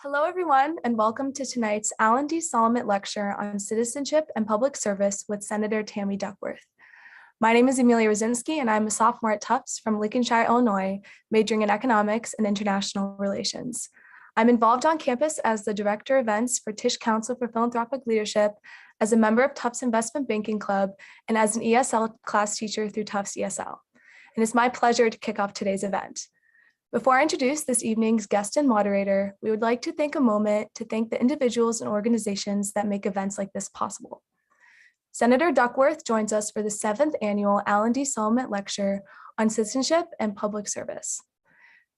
Hello, everyone, and welcome to tonight's Alan D. Solomont Lecture on Citizenship and Public Service with Senator Tammy Duckworth. My name is Amelia Rosinski, and I'm a sophomore at Tufts from Lincolnshire, Illinois, majoring in economics and international relations. I'm involved on campus as the Director of Events for Tisch Council for Philanthropic Leadership, as a member of Tufts Investment Banking Club, and as an ESL class teacher through Tufts ESL. And it's my pleasure to kick off today's event. Before I introduce this evening's guest and moderator, we would like to take a moment to thank the individuals and organizations that make events like this possible. Senator Duckworth joins us for the 7th annual Alan D. Solomont Lecture on Citizenship and Public Service.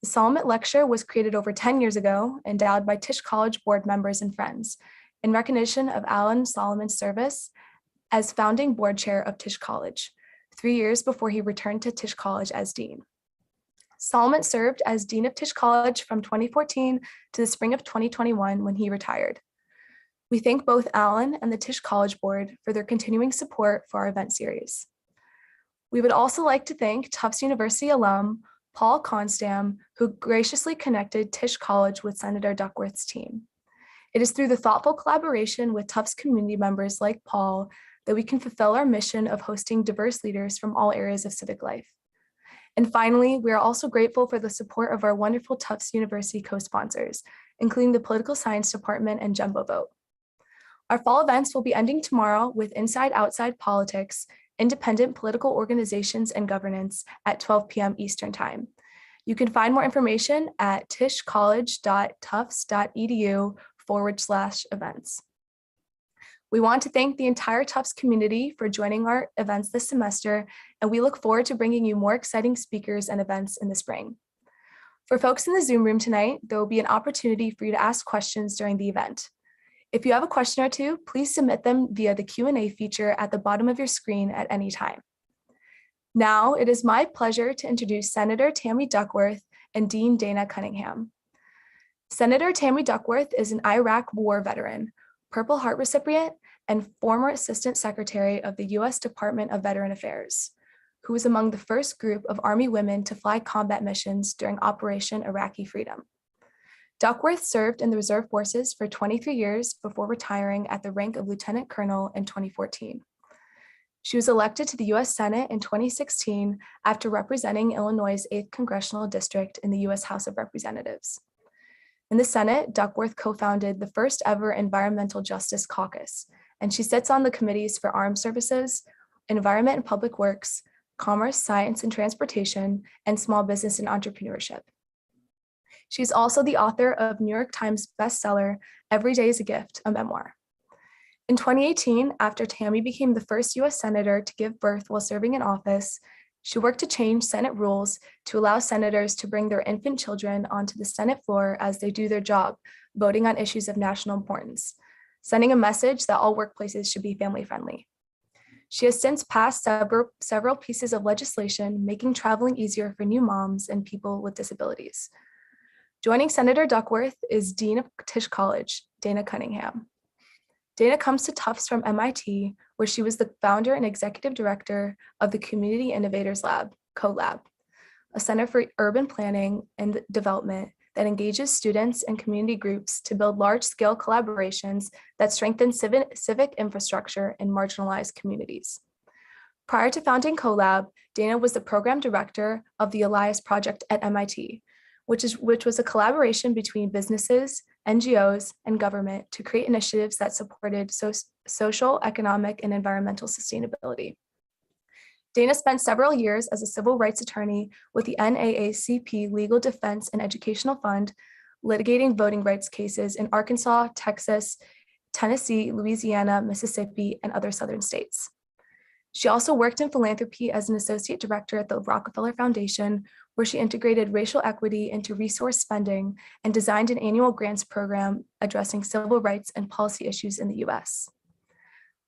The Solomont Lecture was created over 10 years ago, endowed by Tisch College board members and friends, in recognition of Alan Solomon's service as founding board chair of Tisch College, 3 years before he returned to Tisch College as dean. Solomont served as Dean of Tisch College from 2014 to the spring of 2021 when he retired. We thank both Alan and the Tisch College Board for their continuing support for our event series. We would also like to thank Tufts University alum Paul Constam, who graciously connected Tisch College with Senator Duckworth's team. It is through the thoughtful collaboration with Tufts community members like Paul that we can fulfill our mission of hosting diverse leaders from all areas of civic life. And finally, we are also grateful for the support of our wonderful Tufts University co-sponsors, including the Political Science Department and Jumbo Vote. Our fall events will be ending tomorrow with Inside Outside Politics, Independent Political Organizations and Governance at 12 p.m. Eastern Time. You can find more information at tischcollege.tufts.edu/events. We want to thank the entire Tufts community for joining our events this semester, and we look forward to bringing you more exciting speakers and events in the spring. For folks in the Zoom room tonight, there will be an opportunity for you to ask questions during the event. If you have a question or two, please submit them via the Q&A feature at the bottom of your screen at any time. Now, it is my pleasure to introduce Senator Tammy Duckworth and Dean Dana Cunningham. Senator Tammy Duckworth is an Iraq War veteran, Purple Heart recipient, and former Assistant Secretary of the U.S. Department of Veteran Affairs, who was among the first group of Army women to fly combat missions during Operation Iraqi Freedom. Duckworth served in the Reserve Forces for 23 years before retiring at the rank of Lieutenant Colonel in 2014. She was elected to the U.S. Senate in 2016 after representing Illinois' 8th Congressional District in the U.S. House of Representatives. In the Senate, Duckworth co-founded the first ever Environmental Justice Caucus, and she sits on the committees for Armed Services, Environment and Public Works, Commerce, Science and Transportation, and Small Business and Entrepreneurship. She's also the author of New York Times bestseller, Every Day is a Gift, a memoir. In 2018, after Tammy became the first U.S. Senator to give birth while serving in office, she worked to change Senate rules to allow senators to bring their infant children onto the Senate floor as they do their job, voting on issues of national importance, sending a message that all workplaces should be family-friendly. She has since passed several pieces of legislation making traveling easier for new moms and people with disabilities. Joining Senator Duckworth is Dean of Tisch College, Dana Cunningham. Dana comes to Tufts from MIT, where she was the founder and executive director of the Community Innovators Lab, CoLab, a center for urban planning and development that engages students and community groups to build large-scale collaborations that strengthen civic infrastructure in marginalized communities. Prior to founding CoLab, Dana was the program director of the Elias Project at MIT, which was a collaboration between businesses, NGOs, and government to create initiatives that supported social, economic, and environmental sustainability. Dana spent several years as a civil rights attorney with the NAACP Legal Defense and Educational Fund, litigating voting rights cases in Arkansas, Texas, Tennessee, Louisiana, Mississippi, and other southern states. She also worked in philanthropy as an associate director at the Rockefeller Foundation, where she integrated racial equity into resource spending and designed an annual grants program addressing civil rights and policy issues in the US.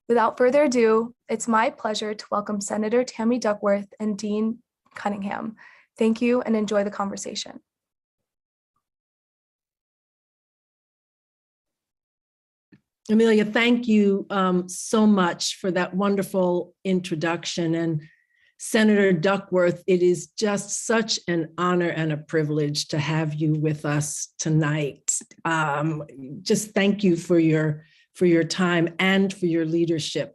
Without further ado, it's my pleasure to welcome Senator Tammy Duckworth and Dean Cunningham. Thank you and enjoy the conversation. Amelia, thank you so much for that wonderful introduction. And Senator Duckworth, it is just such an honor and a privilege to have you with us tonight. Just thank you for your time and for your leadership.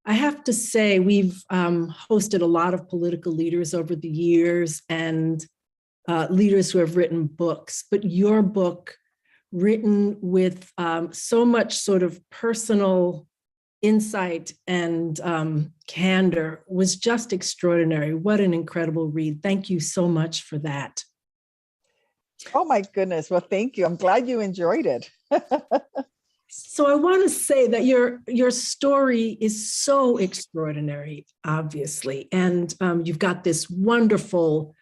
I have to say, we've hosted a lot of political leaders over the years and leaders who have written books, but your book, written with so much sort of personal insight and candor, was just extraordinary. What an incredible read. Thank you so much for that. Oh my goodness. Well, thank you. I'm glad you enjoyed it. So I want to say that your story is so extraordinary, obviously, and you've got this wonderful,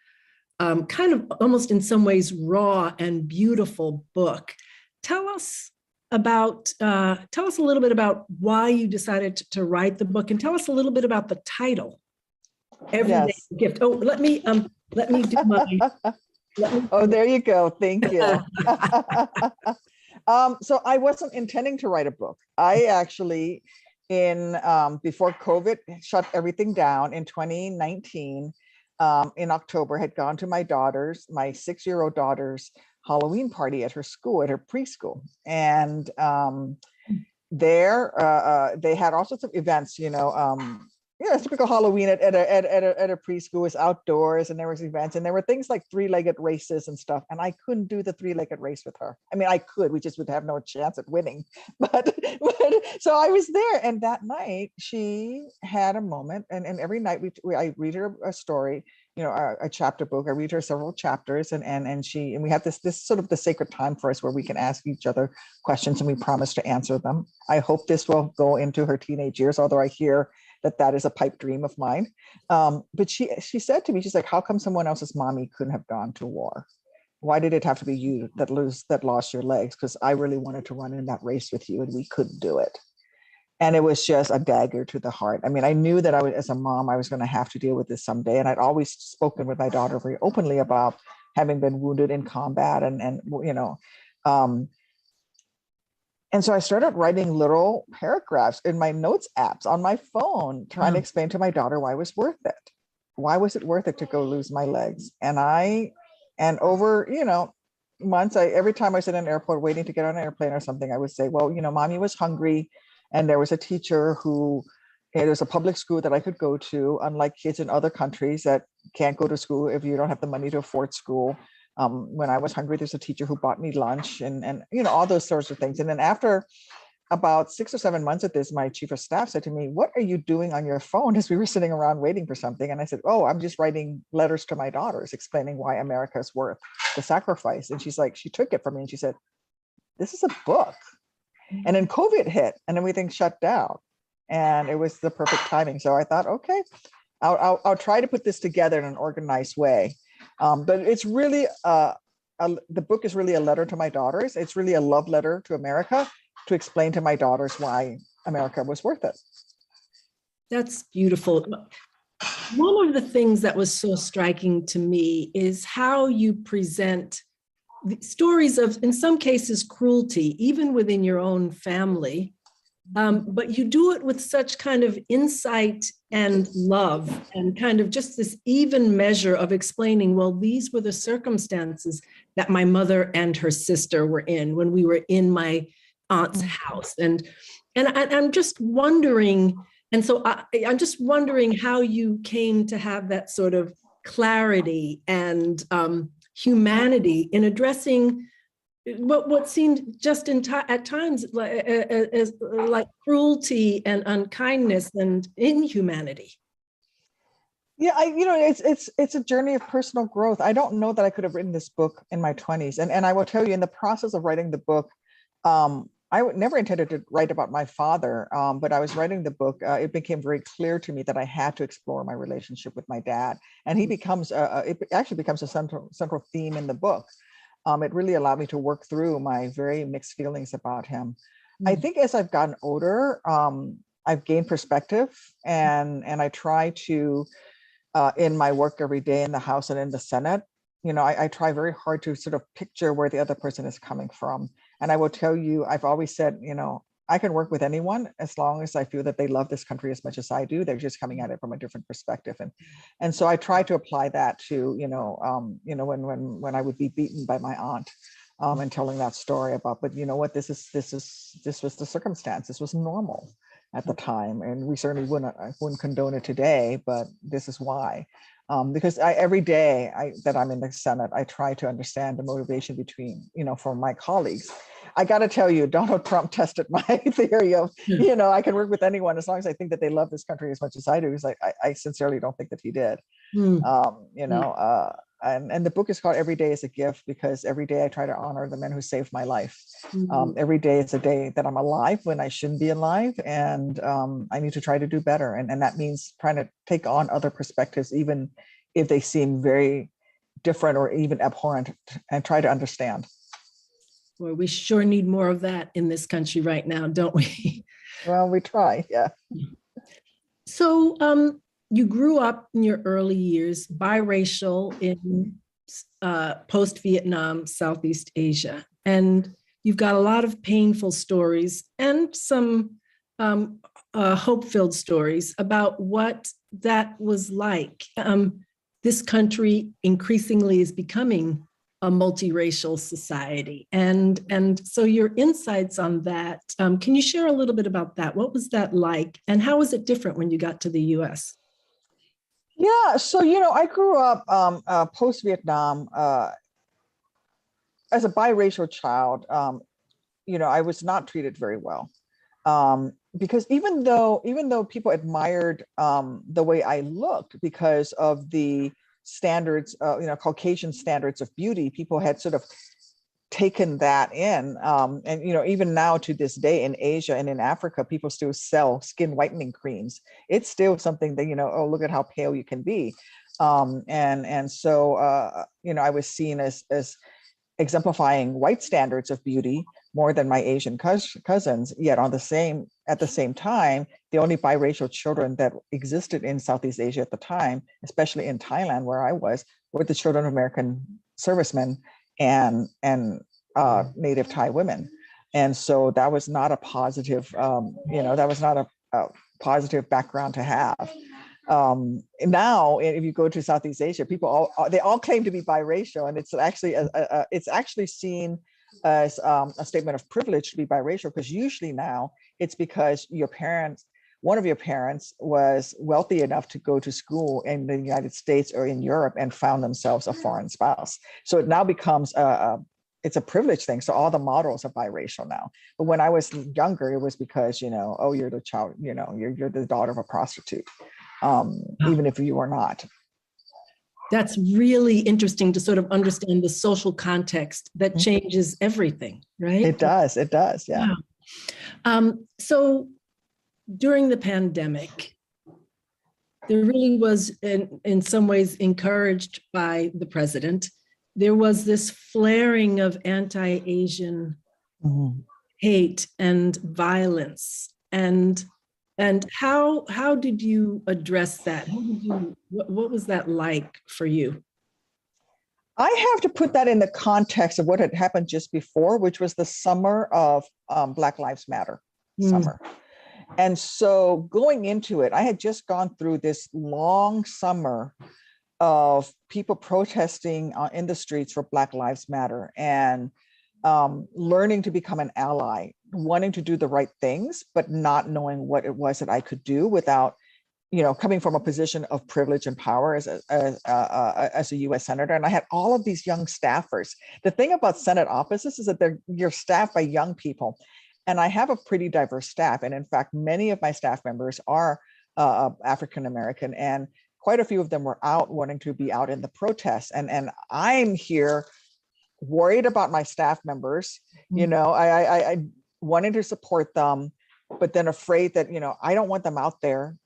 kind of almost in some ways raw and beautiful book. Tell us a little bit about why you decided to write the book, and tell us a little bit about the title, Everyday Gift. Oh, let me do my. Oh, there you go. Thank you. So I wasn't intending to write a book. I actually, before COVID shut everything down in 2019, in October, had gone to my 6-year-old daughter's Halloween party at her school, at her preschool. And there they had all sorts of events, typical Halloween at a preschool is outdoors, and there was events, and there were things like 3-legged races and stuff. And I couldn't do the 3-legged race with her. I mean, I could, we just would have no chance at winning. But so I was there, and that night she had a moment, and every night I read her a story, a chapter book. I read her several chapters, and we have this sort of the sacred time for us where we can ask each other questions, and we promise to answer them. I hope this will go into her teenage years, although I hear that is a pipe dream of mine. But she said to me, she's like, how come someone else's mommy couldn't have gone to war? Why did it have to be you that lost your legs? Because I really wanted to run in that race with you, and we couldn't do it. And it was just a dagger to the heart. I mean, I knew that as a mom, I was going to have to deal with this someday. And I'd always spoken with my daughter very openly about having been wounded in combat, and so I started writing little paragraphs in my notes apps on my phone, trying to explain to my daughter why it was worth it. Why was it worth it to go lose my legs? And over, months, every time I was in an airport waiting to get on an airplane or something, I would say, well, mommy was hungry, and there was a teacher it was a public school that I could go to, unlike kids in other countries that can't go to school if you don't have the money to afford school. When I was hungry, there's a teacher who bought me lunch, and all those sorts of things. And then after about 6 or 7 months of this, my chief of staff said to me, what are you doing on your phone, as we were sitting around waiting for something? And I said, oh, I'm just writing letters to my daughters explaining why America is worth the sacrifice. And she's like, she took it from me and she said, this is a book. And then COVID hit and everything shut down, and it was the perfect timing. So I thought, okay, I'll try to put this together in an organized way. But it's really, the book is really a letter to my daughters. It's really a love letter to America, to explain to my daughters why America was worth it. That's beautiful. One of the things that was so striking to me is how you present the stories of, in some cases, cruelty, even within your own family. But you do it with such kind of insight and love, and kind of just this even measure of explaining, well, these were the circumstances that my mother and her sister were in when we were in my aunt's house. And I'm just wondering, and so I'm just wondering how you came to have that sort of clarity and humanity in addressing what seemed just at times like cruelty and unkindness and inhumanity. Yeah, it's a journey of personal growth. I don't know that I could have written this book in my 20s. And I will tell you, in the process of writing the book, I never intended to write about my father, but I was writing the book. It became very clear to me that I had to explore my relationship with my dad. And he becomes, it actually becomes a central theme in the book. It really allowed me to work through my very mixed feelings about him. I think as I've gotten older, I've gained perspective, and I try to, in my work every day in the House and in the Senate, I try very hard to sort of picture where the other person is coming from. And I will tell you, I've always said, I can work with anyone as long as I feel that they love this country as much as I do. They're just coming at it from a different perspective, and so I try to apply that to when I would be beaten by my aunt, and telling that story about, but you know what, this was the circumstance. This was normal at the time, and we certainly wouldn't condone it today, but this is why. Because every day that I'm in the Senate, I try to understand the motivation between, for my colleagues. I got to tell you, Donald Trump tested my theory of, I can work with anyone as long as I think that they love this country as much as I do. He's like, I sincerely don't think that he did. And the book is called Every Day is a Gift, because every day I try to honor the men who saved my life. Every day is a day that I'm alive when I shouldn't be alive. And I need to try to do better. And that means trying to take on other perspectives, even if they seem very different or even abhorrent, and try to understand. Well, we sure need more of that in this country right now, don't we? Well, we try, yeah. So you grew up in your early years biracial in post-Vietnam, Southeast Asia, and you've got a lot of painful stories and some hope-filled stories about what that was like. This country increasingly is becoming a multiracial society. And so your insights on that, can you share a little bit about that? What was that like? And how was it different when you got to the US? Yeah, so, I grew up post-Vietnam as a biracial child. I was not treated very well, because even though people admired the way I looked because of the standards, Caucasian standards of beauty, people had sort of taken that in. And, even now to this day in Asia and in Africa, people still sell skin whitening creams. It's still something that, oh, look at how pale you can be. So I was seen as exemplifying white standards of beauty more than my Asian cousins. Yet at the same time, the only biracial children that existed in Southeast Asia at the time, especially in Thailand, where I was, were the children of American servicemen and Native Thai women. And so that was not a positive, a positive background to have. Now, if you go to Southeast Asia, people they all claim to be biracial, and it's actually seen as a statement of privilege to be biracial, because usually now it's because one of your parents was wealthy enough to go to school in the United States or in Europe and found themselves a foreign spouse. So it now becomes it's a privilege thing. So all the models are biracial now. But when I was younger, it was because, you're the child, you're the daughter of a prostitute, even if you are not. That's really interesting to sort of understand the social context that changes everything, right? It does, yeah. Wow. So during the pandemic, there really was, in some ways encouraged by the president, there was this flaring of anti-Asian hate and violence. And how did you address that? What was that like for you? I have to put that in the context of what had happened just before, which was the summer of Black Lives Matter summer. And so going into it, I had just gone through this long summer of people protesting in the streets for Black Lives Matter, and learning to become an ally, wanting to do the right things, but not knowing what it was that I could do without, coming from a position of privilege and power as a U.S. senator. And I had all of these young staffers. The thing about Senate offices is that you're staffed by young people. And I have a pretty diverse staff. And in fact, many of my staff members are African-American, and quite a few of them were out wanting to be out in the protests. And I'm here worried about my staff members. I wanted to support them, but then afraid that, I don't want them out there,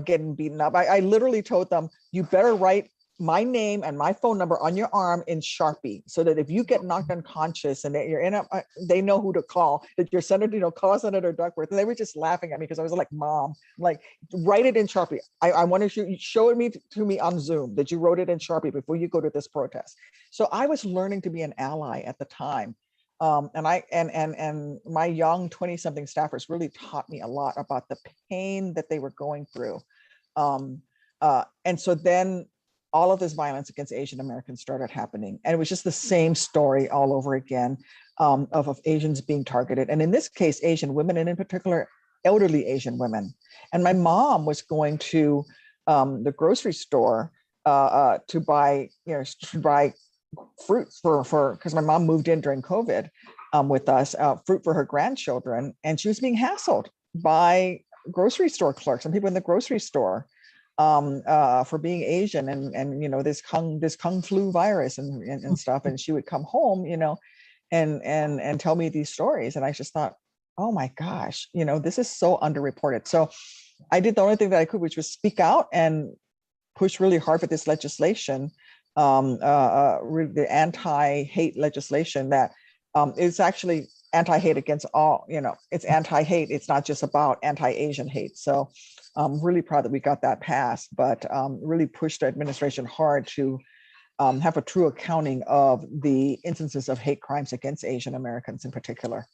getting beaten up. I literally told them, you better write my name and my phone number on your arm in Sharpie, so that if you get knocked unconscious and that you're they know who to call, that you're Senator, call Senator Duckworth. And they were just laughing at me because I was like, Mom, I'm like, write it in Sharpie. I want to show it to me on Zoom that you wrote it in Sharpie before you go to this protest. So I was learning to be an ally at the time. And my young 20-something staffers really taught me a lot about the pain that they were going through. And so then all of this violence against Asian Americans started happening. And it was just the same story all over again, of Asians being targeted. And in this case, Asian women, and in particular, elderly Asian women. And my mom was going to the grocery store to buy fruit because my mom moved in during COVID with us, fruit for her grandchildren. And she was being hassled by grocery store clerks and people in the grocery store for being Asian and this kung flu virus and stuff. And she would come home, and tell me these stories. And I just thought, oh my gosh, this is so underreported. So I did the only thing that I could, which was speak out and push really hard for this legislation, the anti-hate legislation that is actually anti-hate against all, it's anti-hate. It's not just about anti-Asian hate. So I'm really proud that we got that passed, but really pushed the administration hard to have a true accounting of the instances of hate crimes against Asian Americans in particular.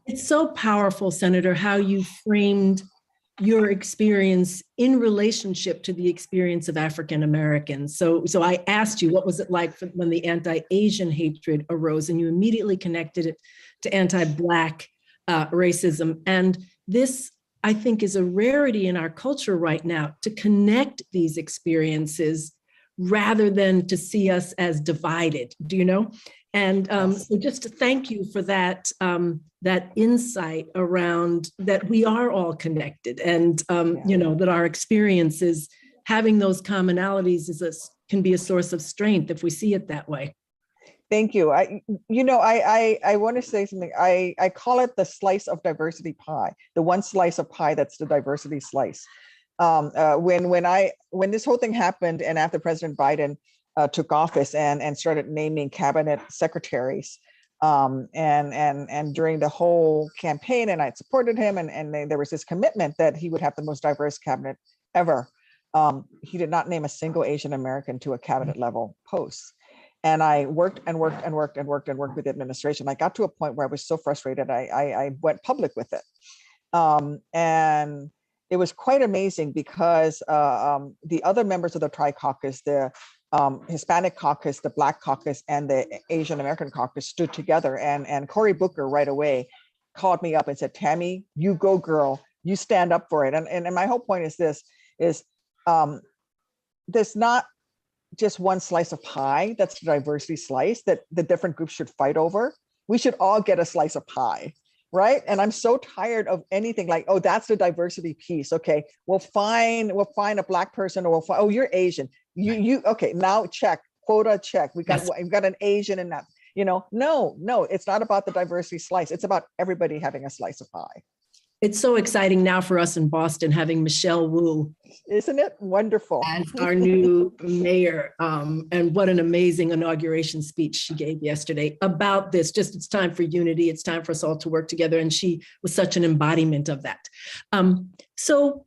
It's so powerful, Senator, how you framed your experience in relationship to the experience of African Americans. So I asked you, what was it like when the anti-Asian hatred arose? And you immediately connected it to anti-Black racism. And this, I think, is a rarity in our culture right now, to connect these experiences rather than to see us as divided, do you know? And so just to thank you for that, that insight around that we are all connected, and that our experiences, having those commonalities can be a source of strength if we see it that way. Thank you. I want to say something. I call it the slice of diversity pie, the one slice of pie that's the diversity slice. When this whole thing happened, and after President Biden took office and started naming cabinet secretaries, and during the whole campaign, and I supported him, and there was this commitment that he would have the most diverse cabinet ever. He did not name a single Asian American to a cabinet level post. And I worked with the administration. I got to a point where I was so frustrated, I went public with it. And it was quite amazing because the other members of the Tri-Caucus, the Hispanic caucus, the Black caucus, and the Asian American caucus stood together. And Cory Booker right away called me up and said, Tammy, you go girl, you stand up for it. And my whole point is this, there's not just one slice of pie that's the diversity slice that the different groups should fight over. We should all get a slice of pie, right? And I'm so tired of anything like, oh, that's the diversity piece. Okay, we'll find a Black person, or oh, you're Asian. You okay, now check, quota check. We've got an Asian in that. No, it's not about the diversity slice. It's about everybody having a slice of pie. It's so exciting now for us in Boston having Michelle Wu. Isn't it wonderful? As our new mayor. And what an amazing inauguration speech she gave yesterday about this. Just, it's time for unity. It's time for us all to work together. And she was such an embodiment of that. So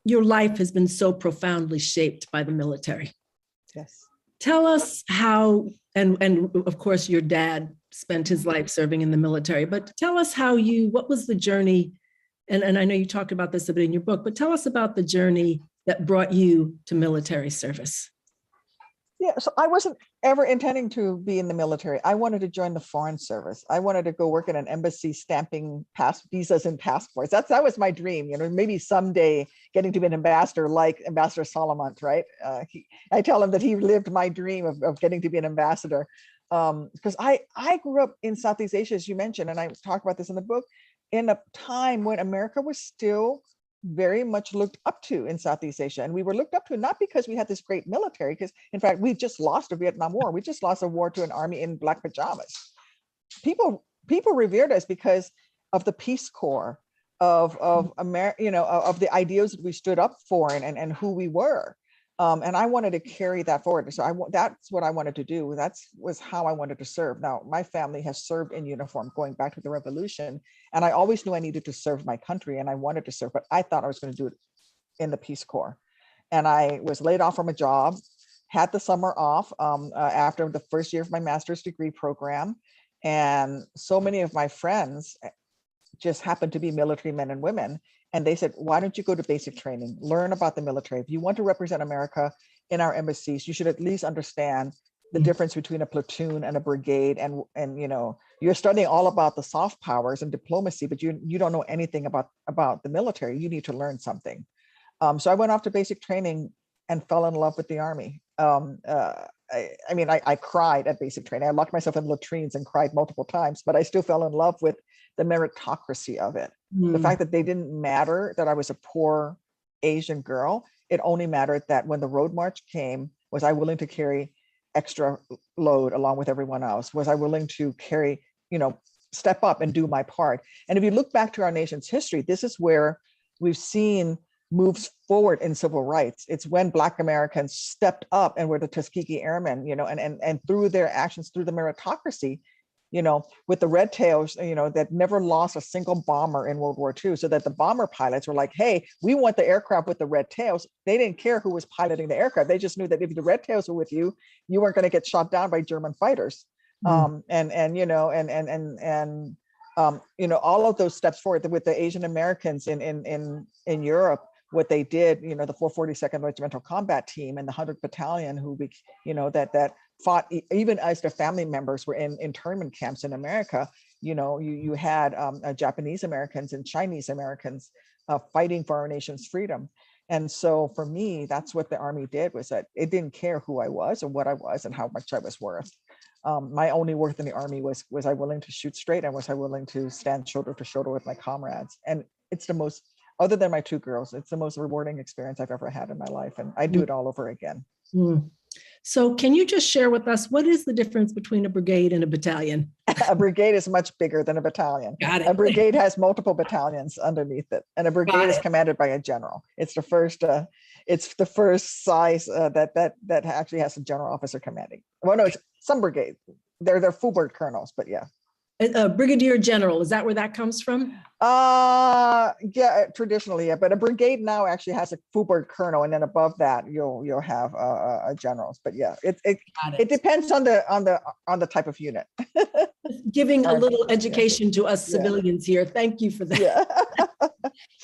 your life has been so profoundly shaped by the military. Yes. Tell us how, and of course your dad spent his life serving in the military, but tell us what was the journey, and I know you talked about this a bit in your book, but tell us about the journey that brought you to military service. Yeah, so I wasn't ever intending to be in the military. I wanted to join the Foreign Service. I wanted to go work in an embassy stamping visas and passports. That was my dream, maybe someday getting to be an ambassador like Ambassador Solomont, right? I tell him that he lived my dream of getting to be an ambassador. Because I grew up in Southeast Asia, as you mentioned, and I talk about this in the book, in a time when America was still very much looked up to in Southeast Asia. And we were looked up to not because we had this great military, because in fact, we just lost a Vietnam War. We just lost a war to an army in black pajamas. People revered us because of the Peace Corps, of the ideals that we stood up for and who we were. And I wanted to carry that forward. So that's what I wanted to do. That was how I wanted to serve. Now, my family has served in uniform going back to the revolution. And I always knew I needed to serve my country and I wanted to serve, but I thought I was going to do it in the Peace Corps. And I was laid off from a job, had the summer off after the first year of my master's degree program. And so many of my friends just happened to be military men and women. And they said, why don't you go to basic training, learn about the military? If you want to represent America in our embassies, you should at least understand the difference between a platoon and a brigade. And you're studying all about the soft powers and diplomacy, but you don't know anything about the military. You need to learn something. So I went off to basic training and fell in love with the Army. I cried at basic training. I locked myself in latrines and cried multiple times, but I still fell in love with the meritocracy of it. The fact that they didn't matter that I was a poor Asian girl. It only mattered that when the road march came, was I willing to carry extra load along with everyone else? Was I willing to carry, step up and do my part? And if you look back to our nation's history, this is where we've seen moves forward in civil rights. It's when Black Americans stepped up and were the Tuskegee Airmen, and through their actions, through the meritocracy, with the Red Tails, that never lost a single bomber in World War II, so that the bomber pilots were like, hey, we want the aircraft with the Red Tails. They didn't care who was piloting the aircraft. They just knew that if the Red Tails were with you, you weren't going to get shot down by German fighters. All of those steps forward with the Asian Americans in Europe, what they did, the 442nd Regimental Combat Team and the 100th Battalion, who that fought even as their family members were in internment camps in America. You had Japanese Americans and Chinese Americans fighting for our nation's freedom. And so for me, that's what the Army did, was that it didn't care who I was or what I was and how much I was worth. My only worth in the Army was I willing to shoot straight, and was I willing to stand shoulder to shoulder with my comrades. And it's the most, other than my two girls, it's the most rewarding experience I've ever had in my life. And I do it all over again. So can you just share with us, what is the difference between a brigade and a battalion? A brigade is much bigger than a battalion. Got it. A brigade has multiple battalions underneath it, and a brigade is commanded by a general. It's the first size that actually has a general officer commanding. Well, no, it's some brigades. They're full bird colonels, but yeah. A brigadier general, is that where that comes from? Yeah, traditionally, yeah. But a brigade now actually has a full bird colonel, and then above that you'll have a generals. But yeah, it depends on the type of unit. Giving a little education to us civilians here. Thank you for that.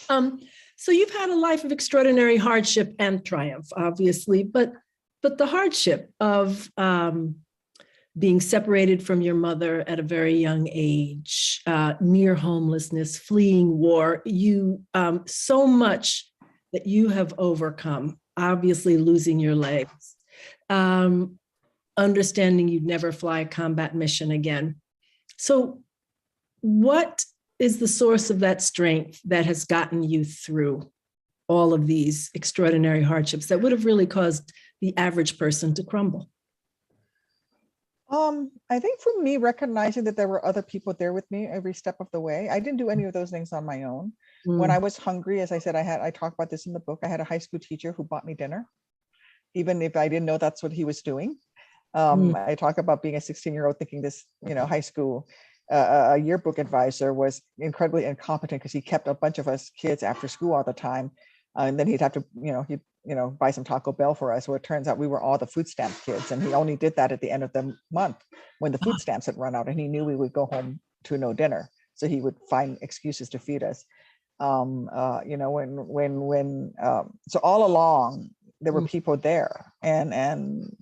Yeah. So you've had a life of extraordinary hardship and triumph, obviously, but the hardship of being separated from your mother at a very young age, near homelessness, fleeing war, so much that you have overcome, obviously losing your legs, understanding you'd never fly a combat mission again. So what is the source of that strength that has gotten you through all of these extraordinary hardships that would have really caused the average person to crumble? I think for me, recognizing that there were other people there with me every step of the way. I didn't do any of those things on my own. When I was hungry, as I said, I talk about this in the book. I had a high school teacher who bought me dinner, even if I didn't know that's what he was doing. I talk about being a 16-year-old thinking this, high school yearbook advisor was incredibly incompetent because he kept a bunch of us kids after school all the time. And then he'd have to, buy some Taco Bell for us. So it turns out we were all the food stamp kids. And he only did that at the end of the month when the food stamps had run out, and he knew we would go home to no dinner. So he would find excuses to feed us. So all along there were people there, and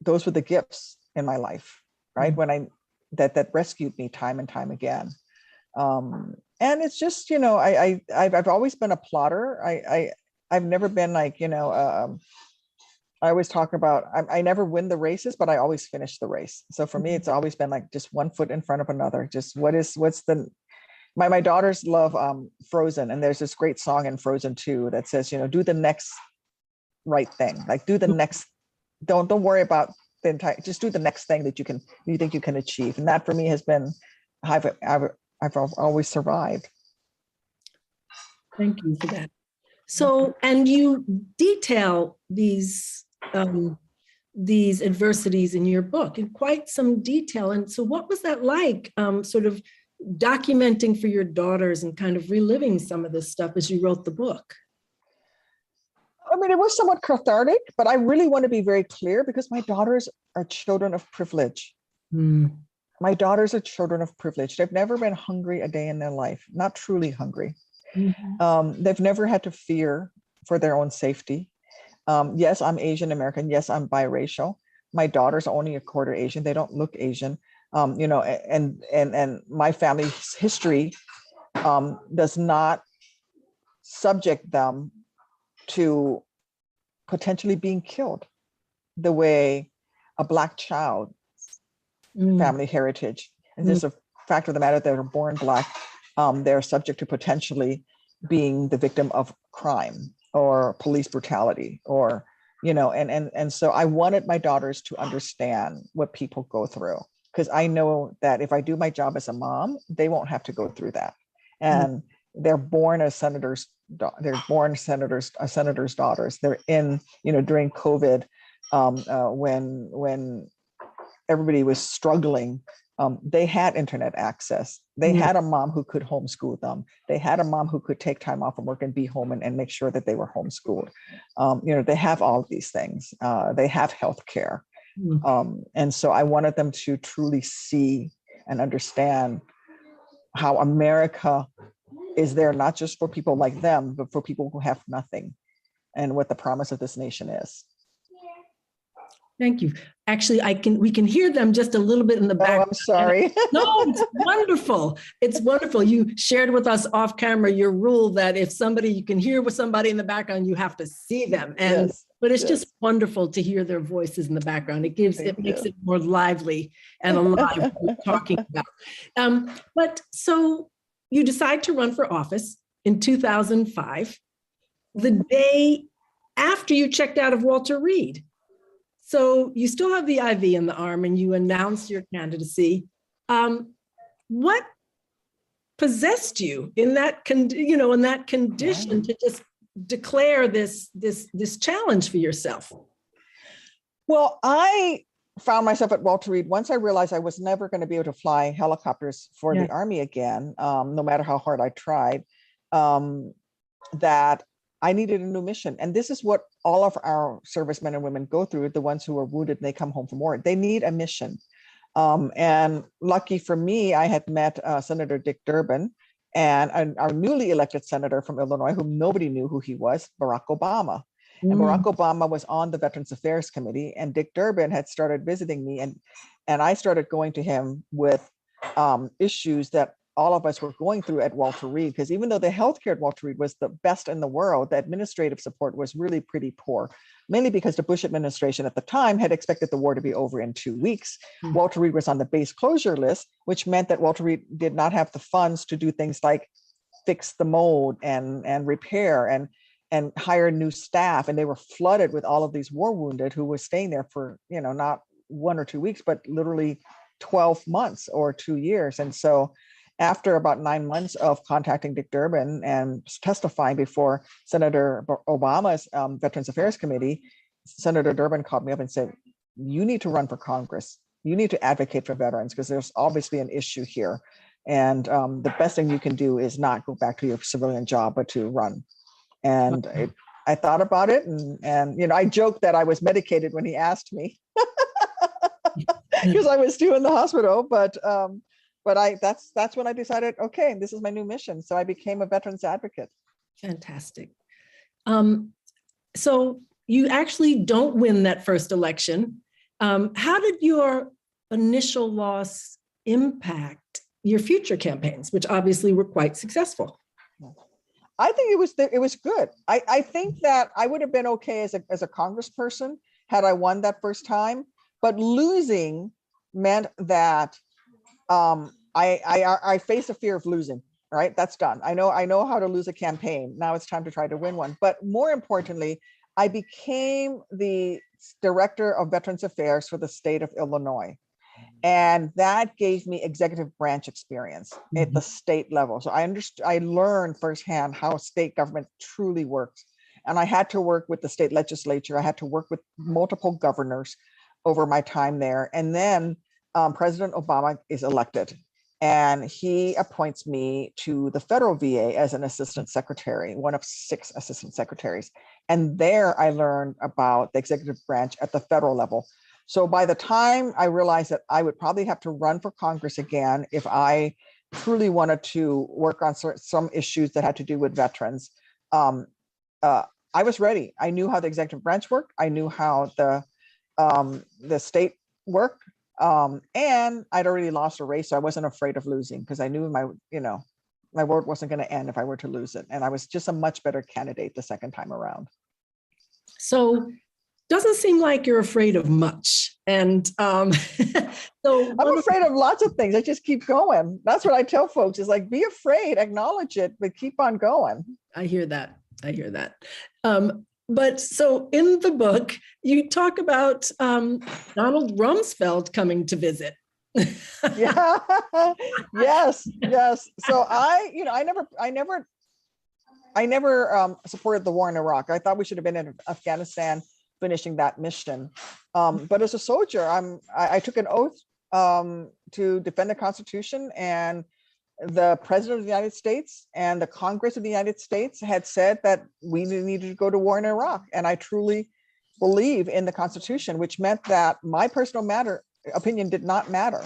those were the gifts in my life, right? When that rescued me time and time again. And it's just, I've always been a plotter. I've never been like, I always talk about, I never win the races, but I always finish the race. So for me, it's always been like just one foot in front of another. Just my daughters love Frozen. And there's this great song in Frozen 2 that says, do the next right thing. Like do the next, don't worry about the entire, just do the next thing that you think you can achieve. And that for me has been, I've always survived. Thank you for that. So, and you detail these adversities in your book in quite some detail. And so what was that like, sort of documenting for your daughters and kind of reliving some of this stuff as you wrote the book? I mean, it was somewhat cathartic, but I really want to be very clear because my daughters are children of privilege. my daughters are children of privilege. They've never been hungry a day in their life, not truly hungry. They've never had to fear for their own safety. Yes, I'm Asian American. Yes, I'm biracial. My daughter's only a quarter Asian. They don't look Asian. And my family's history does not subject them to potentially being killed the way a Black child family heritage. And just a fact of the matter, they're born Black, they're subject to potentially being the victim of crime or police brutality, or, and so I wanted my daughters to understand what people go through, because I know that if I do my job as a mom, they won't have to go through that. And they're born as senators, senators' daughters. They're in, during COVID, when everybody was struggling, they had internet access. They had a mom who could homeschool them. They had a mom who could take time off from work and be home and make sure that they were homeschooled. They have all of these things. They have healthcare. And so I wanted them to truly see and understand how America is there, not just for people like them, but for people who have nothing, and what the promise of this nation is. Thank you. Actually, we can hear them just a little bit in the back. Oh, I'm sorry. No, it's wonderful. It's wonderful. You shared with us off camera your rule that if you can hear with somebody in the background, you have to see them. But it's just wonderful to hear their voices in the background. It makes it more lively and alive what we're talking about. But so you decide to run for office in 2005, the day after you checked out of Walter Reed. So you still have the IV in the arm and you announced your candidacy. What possessed you in that condition to just declare this challenge for yourself? Well, I found myself at Walter Reed once I realized I was never going to be able to fly helicopters for the Army again, no matter how hard I tried, that I needed a new mission. And this is what all of our servicemen and women go through, the ones who are wounded and they come home from war. They need a mission. And lucky for me, I had met Senator Dick Durbin and our newly elected senator from Illinois, whom nobody knew who he was, Barack Obama. And Barack Obama was on the Veterans Affairs Committee, and Dick Durbin had started visiting me, and I started going to him with issues that all of us were going through at Walter Reed, because even though the healthcare at Walter Reed was the best in the world, the administrative support was really pretty poor, mainly because the Bush administration at the time had expected the war to be over in 2 weeks. Walter Reed was on the base closure list, which meant that Walter Reed did not have the funds to do things like fix the mold and repair and hire new staff. And they were flooded with all of these war wounded who were staying there for, not 1 or 2 weeks, but literally 12 months or 2 years. And so after about 9 months of contacting Dick Durbin and testifying before Senator Obama's Veterans Affairs Committee, Senator Durbin called me up and said, you need to run for Congress. You need to advocate for veterans because there's obviously an issue here. And the best thing you can do is not go back to your civilian job, but to run. And I thought about it, and I joked that I was medicated when he asked me because I was due in the hospital. But that's when I decided, okay, this is my new mission. So I became a veterans advocate. Fantastic. So you actually don't win that first election. How did your initial loss impact your future campaigns, which obviously were quite successful? I think it was good. I think that I would have been okay as a congressperson had I won that first time, but losing meant that I face a fear of losing. Right, that's done. I know how to lose a campaign. Now it's time to try to win one. But more importantly, I became the director of Veterans Affairs for the state of Illinois. And that gave me executive branch experience at the state level. So I learned firsthand how state government truly works. And I had to work with the state legislature. I had to work with multiple governors over my time there. And then President Obama is elected. And he appoints me to the federal VA as an assistant secretary, one of 6 assistant secretaries. And there I learned about the executive branch at the federal level. So by the time I realized that I would probably have to run for Congress again if I truly wanted to work on some issues that had to do with veterans, I was ready. I knew how the executive branch worked. I knew how the state worked. And I'd already lost a race, so I wasn't afraid of losing because I knew my word wasn't going to end if I were to lose it. And I was just a much better candidate the second time around. So doesn't seem like you're afraid of much. And so I'm afraid of lots of things. I just keep going. That's what I tell folks is like, be afraid, acknowledge it, but keep on going. I hear that. But so in the book, you talk about Donald Rumsfeld coming to visit. Yeah. Yes. So I never supported the war in Iraq. I thought we should have been in Afghanistan finishing that mission. But as a soldier, I took an oath to defend the Constitution, and the President of the United States and the Congress of the United States had said that we needed to go to war in Iraq. And I truly believe in the Constitution, which meant that my personal opinion did not matter.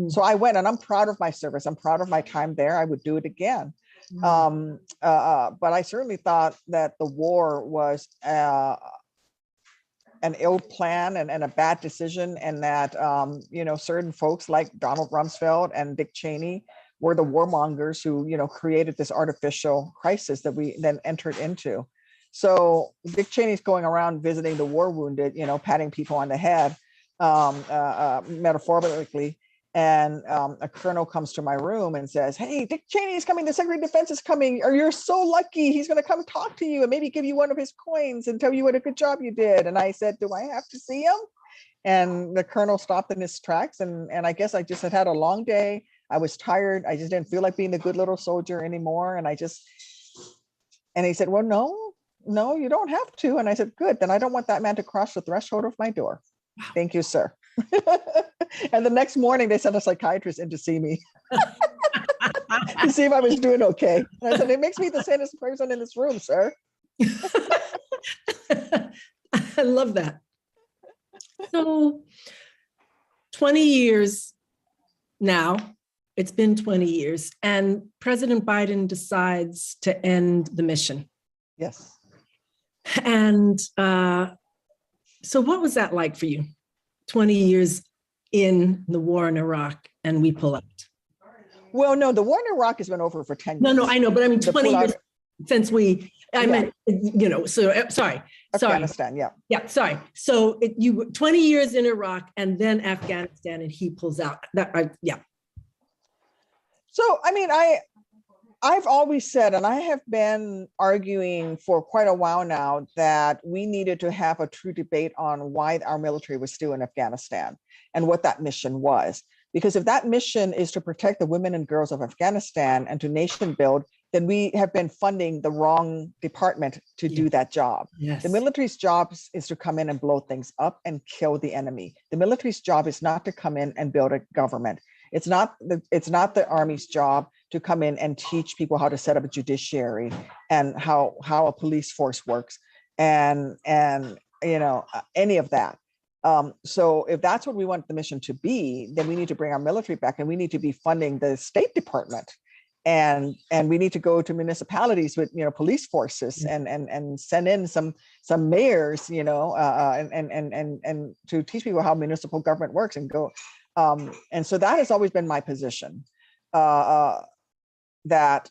So I went, and I'm proud of my service. I'm proud of my time there. I would do it again. But I certainly thought that the war was an ill plan and a bad decision, and that certain folks like Donald Rumsfeld and Dick Cheney were the warmongers who created this artificial crisis that we then entered into. So Dick Cheney's going around visiting the war wounded, patting people on the head, metaphorically. And a colonel comes to my room and says, "Hey, Dick Cheney's coming. The Secretary of Defense is coming. Or you're so lucky. He's going to come talk to you and maybe give you one of his coins and tell you what a good job you did." And I said, "Do I have to see him?" And the colonel stopped in his tracks. And I guess I just had a long day. I was tired. I just didn't feel like being the good little soldier anymore. And he said, "Well, no, you don't have to." And I said, "Good. Then I don't want that man to cross the threshold of my door." Wow. "Thank you, sir." And the next morning they sent a psychiatrist in to see me to see if I was doing okay. And I said, "It makes me the sanest person in this room, sir." I love that. So 20 years now, it's been 20 years, and President Biden decides to end the mission. Yes. And so what was that like for you? 20 years in the war in Iraq, and we pull out. Well, no, the war in Iraq has been over for 10 years. No, I know, but I mean, 20 years since meant, so sorry. Afghanistan, yeah. Yeah, sorry. So you 20 years in Iraq and then Afghanistan, and he pulls out. Yeah. So, I mean, I've always said, and I have been arguing for quite a while now, that we needed to have a true debate on why our military was still in Afghanistan and what that mission was. Because if that mission is to protect the women and girls of Afghanistan and to nation build, then we have been funding the wrong department to do that job. Yes. The military's job is to come in and blow things up and kill the enemy. The military's job is not to come in and build a government. It's not the Army's job to come in and teach people how to set up a judiciary and how a police force works and any of that. So if that's what we want the mission to be, then we need to bring our military back, and we need to be funding the State Department, and we need to go to municipalities with police forces and send in some mayors and to teach people how municipal government works and go. And so that has always been my position, that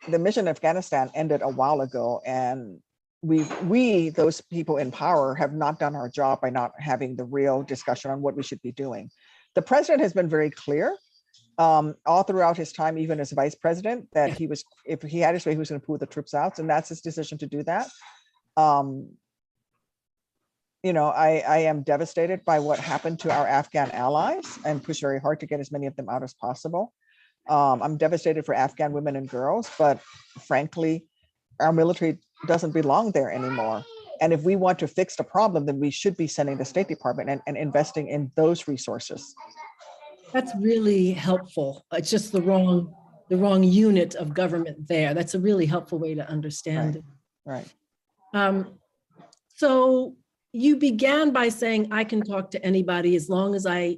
the mission in Afghanistan ended a while ago, and we those people in power have not done our job by not having the real discussion on what we should be doing. The president has been very clear all throughout his time, even as vice president, that if he had his way, he was going to pull the troops out, and that's his decision to do that. I am devastated by what happened to our Afghan allies and push very hard to get as many of them out as possible. I'm devastated for Afghan women and girls, but frankly, our military doesn't belong there anymore. And if we want to fix the problem, then we should be sending the State Department and investing in those resources. That's really helpful. It's just the wrong unit of government there. That's a really helpful way to understand it. Right. So you began by saying, I can talk to anybody as long as I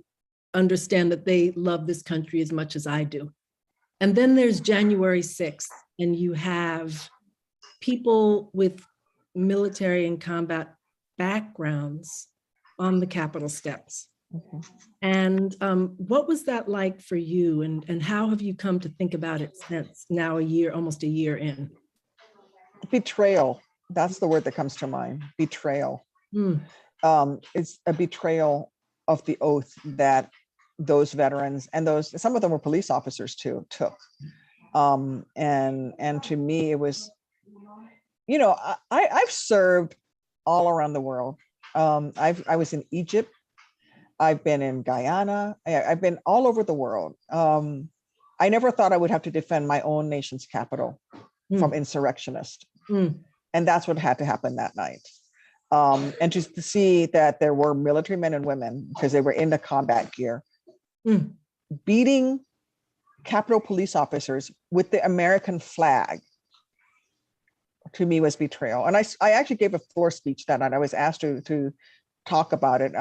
understand that they love this country as much as I do. And then there's January 6th, and you have people with military and combat backgrounds on the Capitol steps. Mhm. And what was that like for you? And how have you come to think about it since now almost a year in? Betrayal. That's the word that comes to mind. Betrayal. Mm. It's a betrayal of the oath that those veterans, and some of them were police officers too, took. And to me, it was, I've served all around the world. I was in Egypt. I've been in Guyana. I've been all over the world. I never thought I would have to defend my own nation's capital from insurrectionists. And that's what had to happen that night. And just to see that there were military men and women, because they were in the combat gear, beating Capitol police officers with the American flag, to me was betrayal. And I actually gave a floor speech that night. I was asked to talk about it.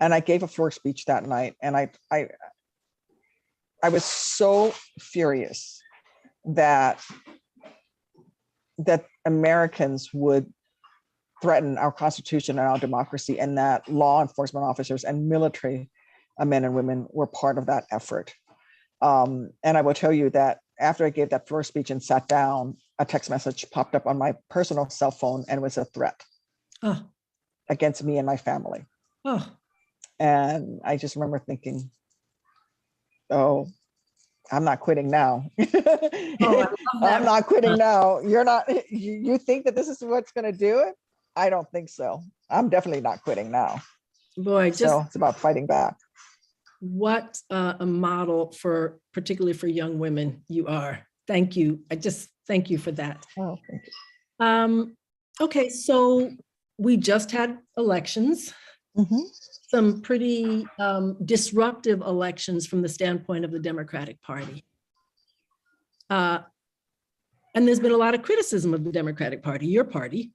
And I gave a floor speech that night. And I was so furious that Americans would threaten our Constitution and our democracy, and that law enforcement officers and military men and women were part of that effort. And I will tell you that after I gave that floor speech and sat down, a text message popped up on my personal cell phone, and it was a threat against me and my family. And I just remember thinking, oh, I'm not quitting now. I'm not quitting now. You're not, you think that this is what's going to do it? I don't think so. I'm definitely not quitting now. Boy, so it's about fighting back. What a model particularly for young women you are. Thank you. I just thank you for that. Oh, thank you. Okay, so we just had elections. Some pretty disruptive elections from the standpoint of the Democratic Party. And there's been a lot of criticism of the Democratic Party, your party.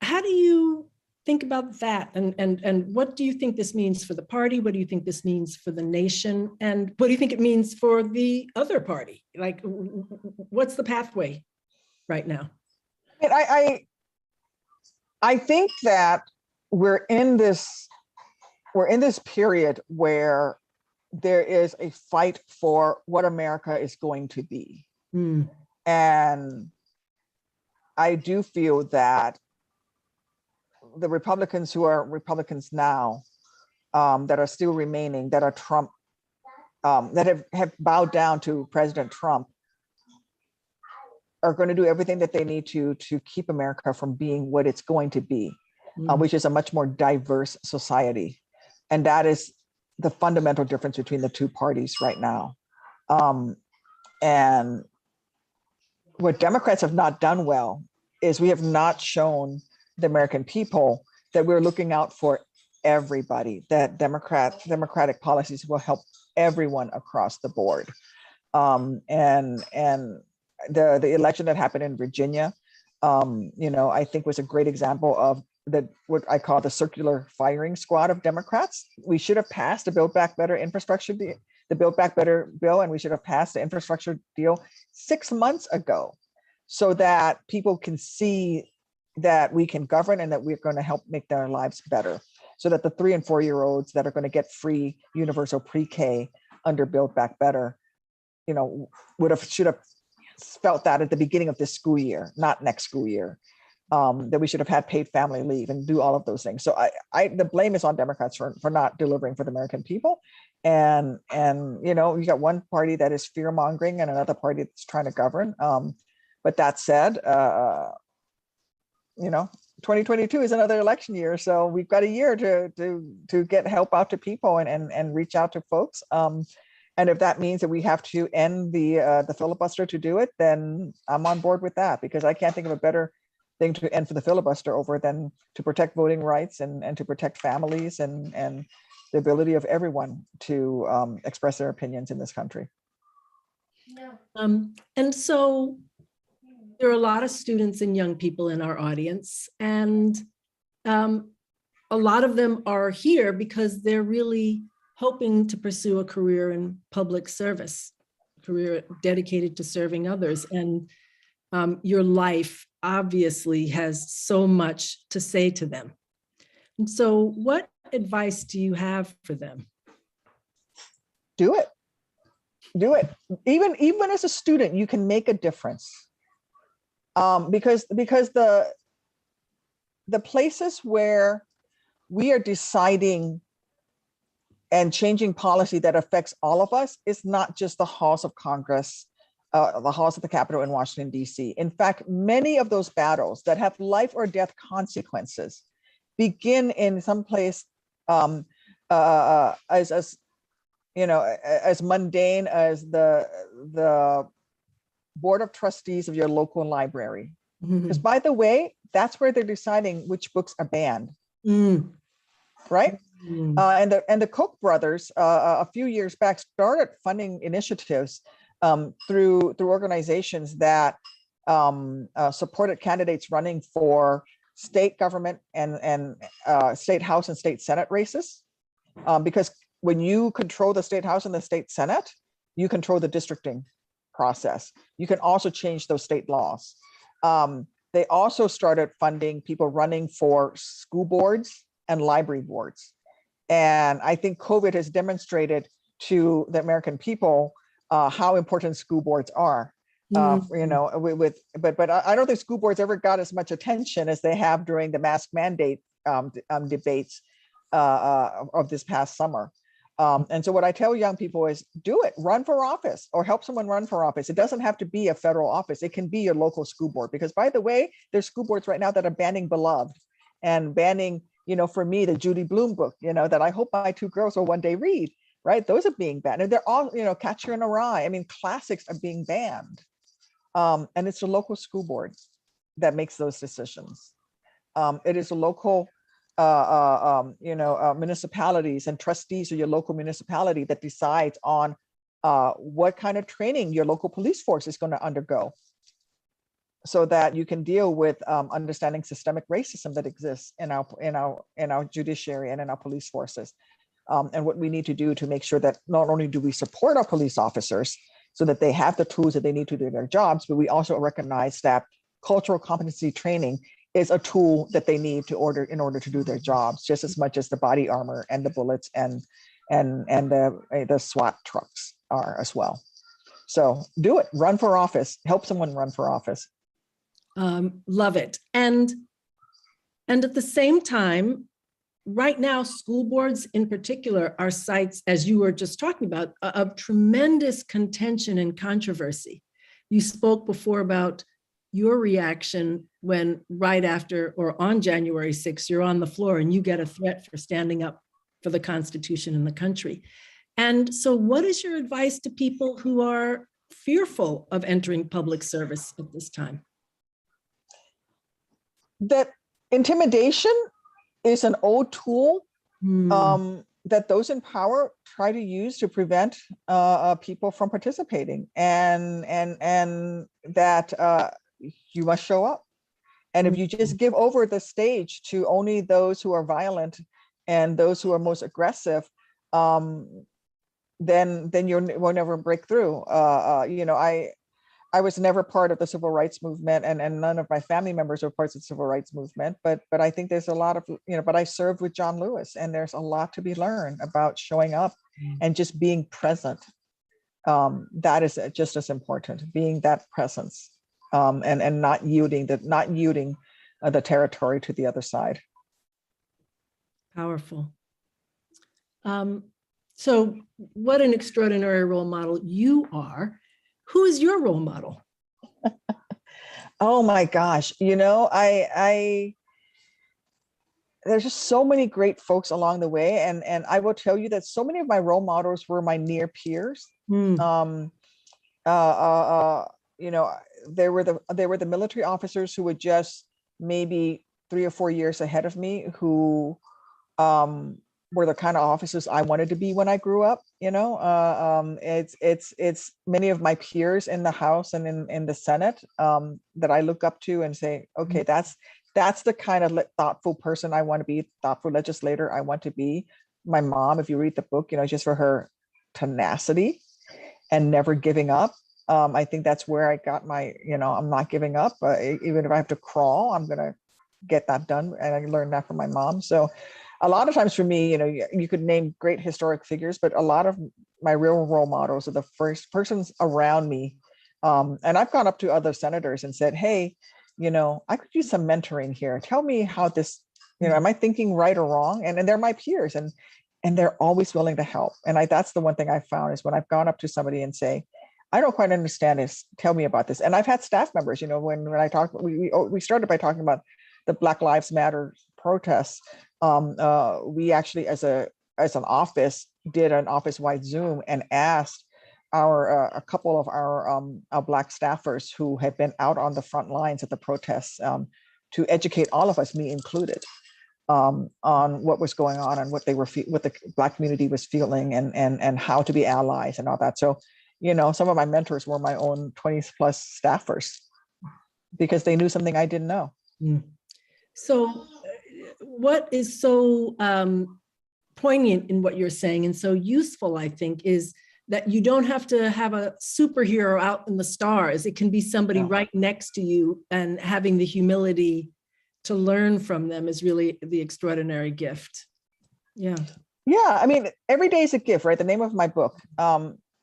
How do you think about that? And what do you think this means for the party? What do you think this means for the nation? And what do you think it means for the other party? Like, what's the pathway right now? I think that we're in this period where there is a fight for what America is going to be. And I do feel that the Republicans who are Republicans now, that are still remaining, that are Trump, that have bowed down to President Trump, are going to do everything that they need to keep America from being what it's going to be, which is a much more diverse society. And that is the fundamental difference between the two parties right now. And what Democrats have not done well is we have not shown the American people that we're looking out for everybody, that democratic policies will help everyone across the board. And the election that happened in Virginia, I think was a great example of what I call the circular firing squad of Democrats. We should have passed the Build Back Better infrastructure, the Build Back Better bill, and we should have passed the infrastructure deal 6 months ago, so that people can see that we can govern and that we're going to help make their lives better, so that the 3 and 4 year olds that are going to get free universal pre-K under Build Back Better, should have felt that at the beginning of this school year, not next school year. That we should have had paid family leave and do all of those things. So the blame is on Democrats for not delivering for the American people. And you got one party that is fear mongering and another party that's trying to govern. But that said, 2022 is another election year, so we've got a year to get help out to people and reach out to folks. And if that means that we have to end the filibuster to do it, then I'm on board with that, because I can't think of a better thing to end for the filibuster over than to protect voting rights and to protect families and the ability of everyone to express their opinions in this country. And so There are a lot of students and young people in our audience, and a lot of them are here because they're really hoping to pursue a career in public service, career dedicated to serving others. And your life obviously has so much to say to them. And so what advice do you have for them? Do it. Do it. Even as a student, you can make a difference. Because the places where we are deciding and changing policy that affects all of us is not just the halls of Congress, the halls of the Capitol in Washington, D.C. In fact, many of those battles that have life or death consequences begin in some place as you know, as mundane as the board of trustees of your local library. Because by the way, that's where they're deciding which books are banned, right? And the Koch brothers a few years back started funding initiatives through organizations that supported candidates running for state government and state house and state senate races, because when you control the state house and the state senate, you control the districting process. You can also change those state laws. They also started funding people running for school boards and library boards. And I think COVID has demonstrated to the American people how important school boards are. You know, but I don't think school boards ever got as much attention as they have during the mask mandate debates of this past summer. And so what I tell young people is do it, run for office or help someone run for office. It doesn't have to be a federal office. It can be your local school board, because by the way, there's school boards right now that are banning Beloved and banning, you know, for me, the Judy Blume book, you know, that I hope my two girls will one day read, right? Those are being banned. And they're all, you know, Catcher in a Rye. I mean, classics are being banned. And it's the local school board that makes those decisions. It is a local municipalities and trustees of your local municipality that decides on what kind of training your local police force is going to undergo, so that you can deal with understanding systemic racism that exists in our judiciary and in our police forces, and what we need to do to make sure that not only do we support our police officers so that they have the tools that they need to do their jobs, but we also recognize that cultural competency training is a tool that they need in order to do their jobs, just as much as the body armor and the bullets and the SWAT trucks are as well. So do it, run for office, help someone run for office. Love it. And at the same time, right now, school boards in particular are sites, as you were just talking about, of tremendous contention and controversy. You spoke before about your reaction when right after or on January 6th, you're on the floor and you get a threat for standing up for the Constitution and the country. And so what is your advice to people who are fearful of entering public service at this time? That intimidation is an old tool that those in power try to use to prevent people from participating, and that you must show up. And if you just give over the stage to only those who are violent and those who are most aggressive, then you will never break through. You know, I was never part of the civil rights movement, and none of my family members were parts of the civil rights movement. But I think there's a lot of, you know, but I served with John Lewis, and there's a lot to be learned about showing up and just being present. That is just as important, being that presence, and not yielding the territory to the other side. Powerful. So what an extraordinary role model you are. Who is your role model? Oh my gosh, you know, there's just so many great folks along the way, and I will tell you that so many of my role models were my near peers. You know, there were the military officers who were just maybe 3 or 4 years ahead of me, who were the kind of offices I wanted to be when I grew up. It's many of my peers in the House and in the Senate that I look up to and say, okay, that's the kind of thoughtful person I want to be, thoughtful legislator I want to be. My mom, if you read the book, just for her tenacity and never giving up. I think that's where I got my, I'm not giving up. Even if I have to crawl, I'm going to get that done. And I learned that from my mom. So a lot of times for me, you could name great historic figures, but a lot of my real role models are the first persons around me. And I've gone up to other senators and said, hey, I could use some mentoring here. Tell me how this, am I thinking right or wrong? And they're my peers and they're always willing to help. And that's the one thing I found is when I've gone up to somebody and say, I don't quite understand this. Tell me about this. And I've had staff members, when I talk, we started by talking about the Black Lives Matter protests. We actually, as an office, did an office-wide Zoom and asked a couple of our Black staffers who had been out on the front lines at the protests to educate all of us, me included, on what was going on and what the Black community was feeling and how to be allies and all that. So, some of my mentors were my own 20 plus staffers because they knew something I didn't know. So what is so poignant in what you're saying and so useful, I think, is that you don't have to have a superhero out in the stars. It can be somebody right next to you, and having the humility to learn from them is really the extraordinary gift. Yeah. Yeah. I mean, every day is a gift, right? The name of my book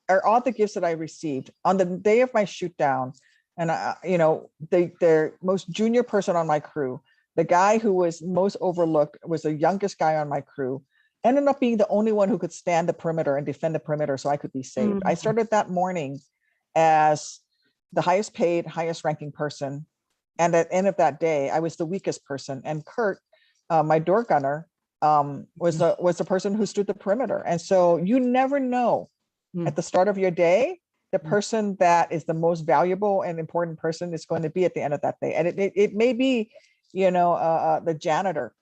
are all the gifts that I received on the day of my shoot down. And, the most junior person on my crew, the guy who was most overlooked, was the youngest guy on my crew, ended up being the only one who could stand the perimeter and defend the perimeter so I could be saved. I started that morning as the highest paid, highest ranking person. And at the end of that day, I was the weakest person. And Kurt, my door gunner, was the person who stood the perimeter. And so you never know at the start of your day, the person that is the most valuable and important person is going to be at the end of that day. And it may be, the janitor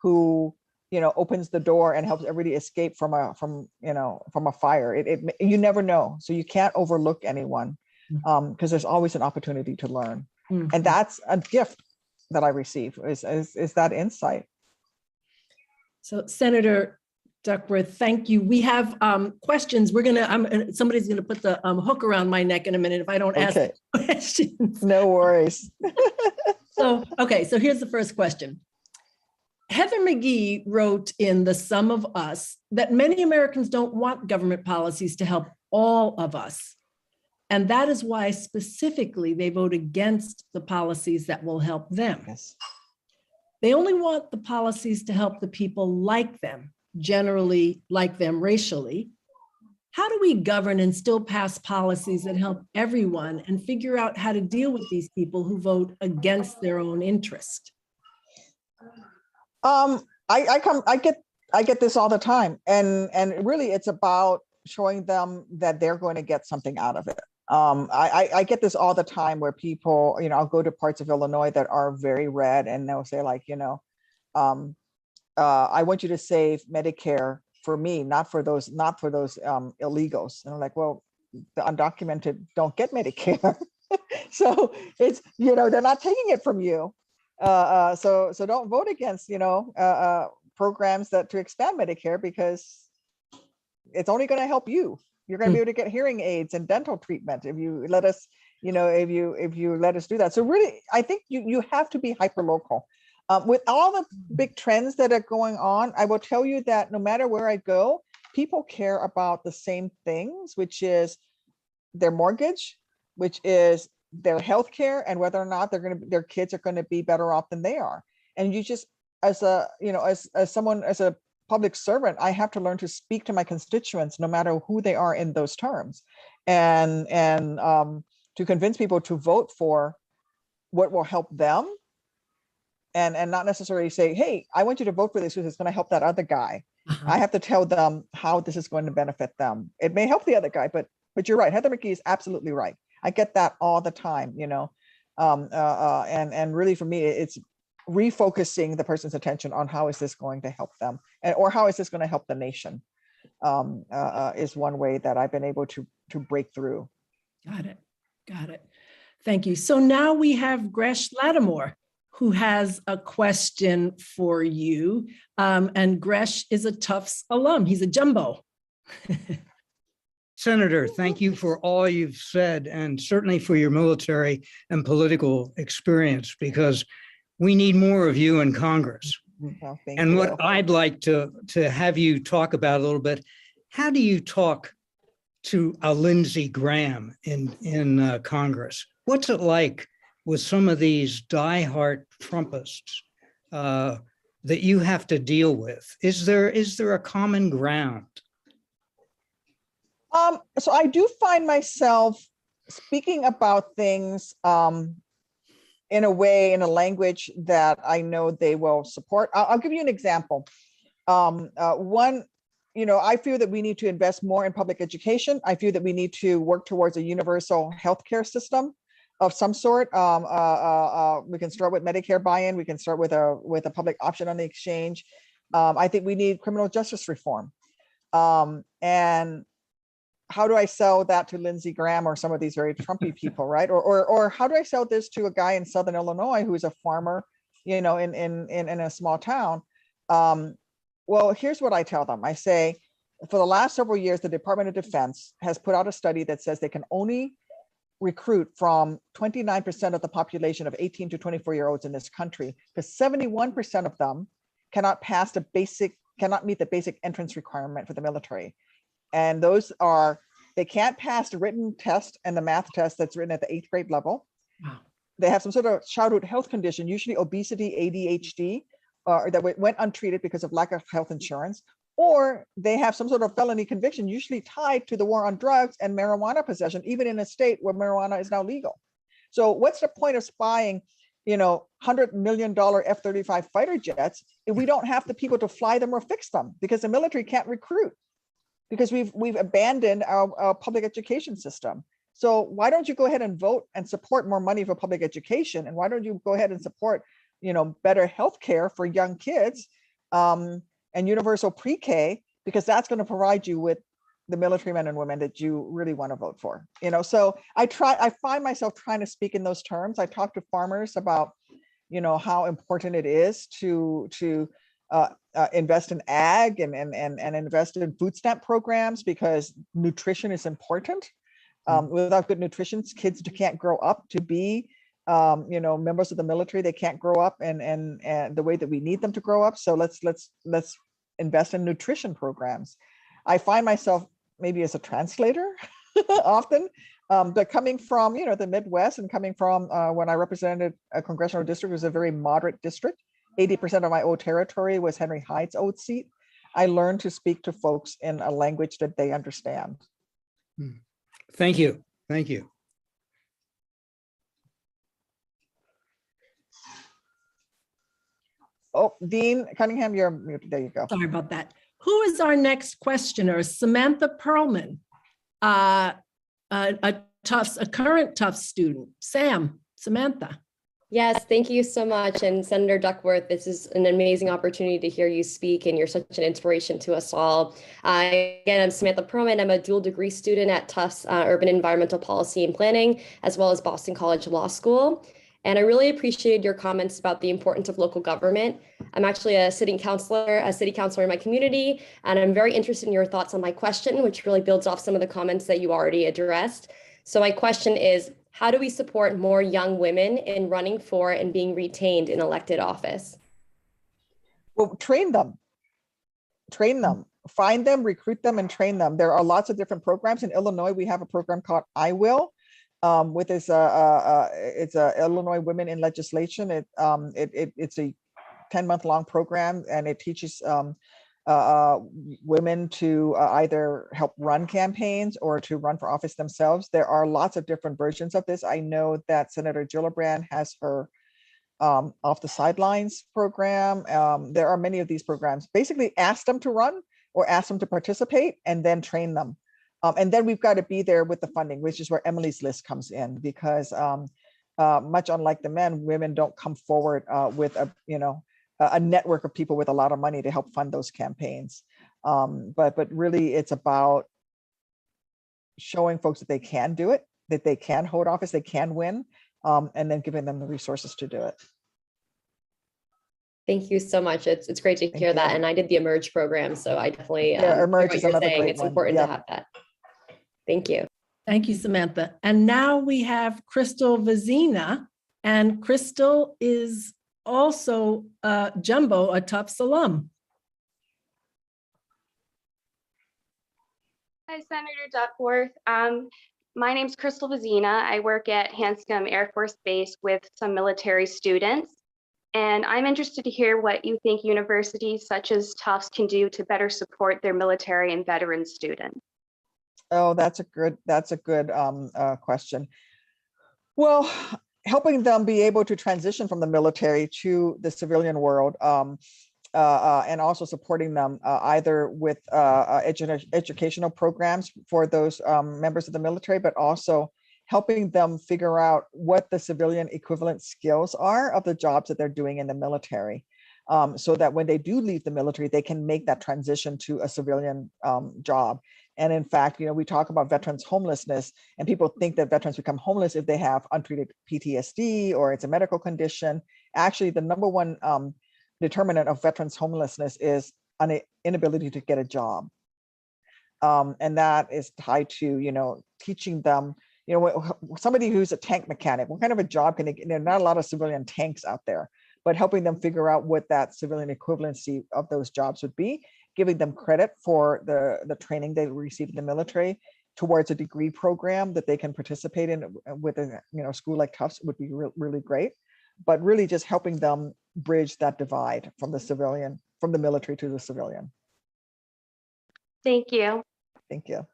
who, opens the door and helps everybody escape from a fire. You never know. So you can't overlook anyone because there's always an opportunity to learn. And that's a gift that I receive is that insight. So Senator Duckworth, thank you. We have questions. Somebody's gonna put the hook around my neck in a minute if I don't ask questions. No worries. So here's the first question. Heather McGhee wrote in The Sum of Us that many Americans don't want government policies to help all of us. And that is why specifically they vote against the policies that will help them. Yes. They only want the policies to help the people like them, generally like them racially. How do we govern and still pass policies that help everyone and figure out how to deal with these people who vote against their own interest? I get this all the time, and really it's about showing them that they're going to get something out of it. I get this all the time where people, I'll go to parts of Illinois that are very red and they'll say like, I want you to save Medicare for me, not for those illegals. And I'm like, well, the undocumented don't get Medicare. So it's, they're not taking it from you. So don't vote against, programs to expand Medicare, because it's only going to help you. You're going to be able to get hearing aids and dental treatment if you let us, if you let us do that. So really, I think you have to be hyperlocal. With all the big trends that are going on, I will tell you that no matter where I go, people care about the same things, which is their mortgage, which is their health care, and whether or not their kids are going to be better off than they are. And you just, as a public servant, I have to learn to speak to my constituents, no matter who they are, in those terms, and to convince people to vote for what will help them, and not necessarily say, hey, I want you to vote for this because it's going to help that other guy. I have to tell them how this is going to benefit them. It may help the other guy, but you're right. Heather McGhee is absolutely right. I get that all the time, and really for me, it's refocusing the person's attention on how is this going to help them, or how is this going to help the nation, is one way that I've been able to break through. Got it. Got it. Thank you. So now we have Gresh Lattimore, who has a question for you. And Gresh is a Tufts alum. He's a jumbo. Senator, thank you for all you've said, and certainly for your military and political experience, because we need more of you in Congress. Well, thank And you. what I'd like to have you talk about a little bit, how do you talk to a Lindsey Graham in Congress? What's it like with some of these diehard Trumpists that you have to deal with? Is there a common ground? So I do find myself speaking about things in a way, in a language that I know they will support. I'll give you an example. One, I feel that we need to invest more in public education. I feel that we need to work towards a universal healthcare system of some sort. We can start with Medicare buy-in. We can start with a public option on the exchange. I think we need criminal justice reform. And how do I sell that to Lindsey Graham or some of these very Trumpy people, right? Or how do I sell this to a guy in Southern Illinois who is a farmer, in a small town? Well, here's what I tell them. I say, for the last several years, the Department of Defense has put out a study that says they can only recruit from 29% of the population of 18 to 24-year-olds in this country, because 71% of them cannot meet the basic entrance requirement for the military. And those are, they can't pass the written test and the math test that's written at the 8th grade level. Wow. They have some sort of childhood health condition, usually obesity, ADHD, that went untreated because of lack of health insurance, or they have some sort of felony conviction, usually tied to the war on drugs and marijuana possession, even in a state where marijuana is now legal. So what's the point of spying, $100 million F-35 fighter jets if we don't have the people to fly them or fix them, because the military can't recruit, because we've abandoned our public education system. So why don't you go ahead and vote and support more money for public education? And why don't you go ahead and support, better healthcare for young kids, and universal pre-K, because that's going to provide you with the military men and women that you really want to vote for. So I find myself trying to speak in those terms. I talk to farmers about, how important it is to invest in ag and invest in food stamp programs, because nutrition is important. Without good nutrition, kids can't grow up to be, members of the military. They can't grow up and the way that we need them to grow up. So let's invest in nutrition programs. I find myself maybe as a translator often, but coming from, the Midwest, and coming from when I represented a congressional district, it was a very moderate district. 80% of my old territory was Henry Hyde's old seat. I learned to speak to folks in a language that they understand. Thank you. Thank you. Oh, Dean Cunningham, you're muted. There you go. Sorry about that. Who is our next questioner? Samantha Perlman, a current Tufts student. Samantha. Yes, thank you so much. And Senator Duckworth, this is an amazing opportunity to hear you speak, and you're such an inspiration to us all. Again, I'm Samantha Perlman. I'm a dual degree student at Tufts Urban Environmental Policy and Planning, as well as Boston College Law School. And I really appreciated your comments about the importance of local government. I'm actually a city councilor in my community, and I'm very interested in your thoughts on my question, which really builds off some of the comments that you already addressed. So my question is, how do we support more young women in running for and being retained in elected office? Well, train them, find them, recruit them, and train them. There are lots of different programs. In Illinois, we have a program called I Will, it's a Illinois Women in Legislation. It's a 10-month long program, and it teaches women to either help run campaigns or to run for office themselves. There are lots of different versions of this. I know that Senator Gillibrand has her Off the Sidelines program. There are many of these programs. Basically, ask them to run or ask them to participate, and then train them. And then we've got to be there with the funding, which is where Emily's List comes in, because much unlike the men, women don't come forward with a network of people with a lot of money to help fund those campaigns. But really, it's about showing folks that they can do it, that they can hold office, they can win, and then giving them the resources to do it. Thank you so much. It's great to hear that. And I did the Emerge program, so I definitely Emerge is another great it's one. important to have that. Thank you. Thank you, Samantha. And now we have Crystal Vizina, and Crystal is also Jumbo, a Tufts alum. Hi, Senator Duckworth. My name's Crystal Vizina. I work at Hanscom Air Force Base with some military students. And I'm interested to hear what you think universities such as Tufts can do to better support their military and veteran students. Oh, that's a good question. Well, helping them be able to transition from the military to the civilian world, and also supporting them either with educational programs for those members of the military, but also helping them figure out what the civilian equivalent skills are of the jobs that they're doing in the military, so that when they do leave the military, they can make that transition to a civilian job. And in fact, we talk about veterans homelessness, and people think that veterans become homeless if they have untreated PTSD or it's a medical condition. Actually, the number one determinant of veterans homelessness is an inability to get a job. And that is tied to, teaching them, somebody who's a tank mechanic, what kind of a job can they get? There are not a lot of civilian tanks out there, but helping them figure out what that civilian equivalency of those jobs would be, giving them credit for the training they received in the military towards a degree program that they can participate in with a school like Tufts would be really great. But really just helping them bridge that divide from the military to the civilian. Thank you. Thank you.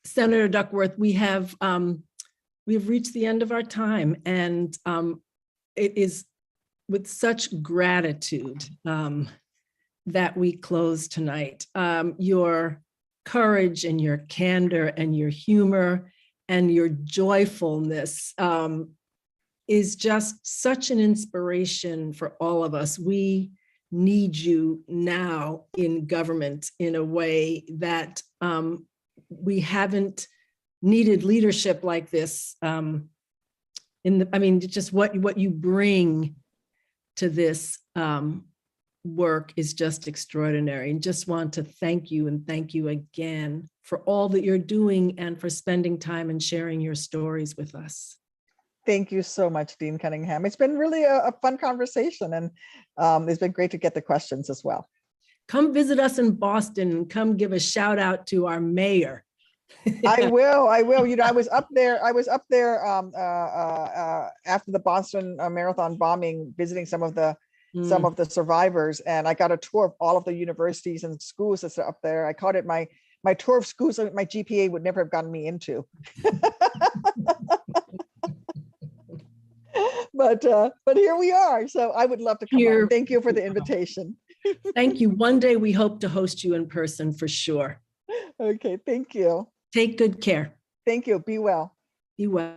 Senator Duckworth, we've reached the end of our time, and it is with such gratitude that we close tonight. Your courage and your candor and your humor and your joyfulness is just such an inspiration for all of us. We need you now in government in a way that we haven't needed leadership like this. Just what you bring to this work is just extraordinary, and just want to thank you and thank you again for all that you're doing and for spending time and sharing your stories with us. Thank you so much, Dean Cunningham. It's been really a fun conversation, and it's been great to get the questions as well. Come visit us in Boston and come give a shout out to our mayor. I will. I was up there after the Boston Marathon bombing, visiting some of the survivors, and I got a tour of all of the universities and schools that's up there. I called it my tour of schools that my GPA would never have gotten me into. But here we are. So I would love to come on. Thank you for the invitation. Thank you. One day we hope to host you in person for sure. Okay, thank you. Take good care. Thank you. Be well. Be well.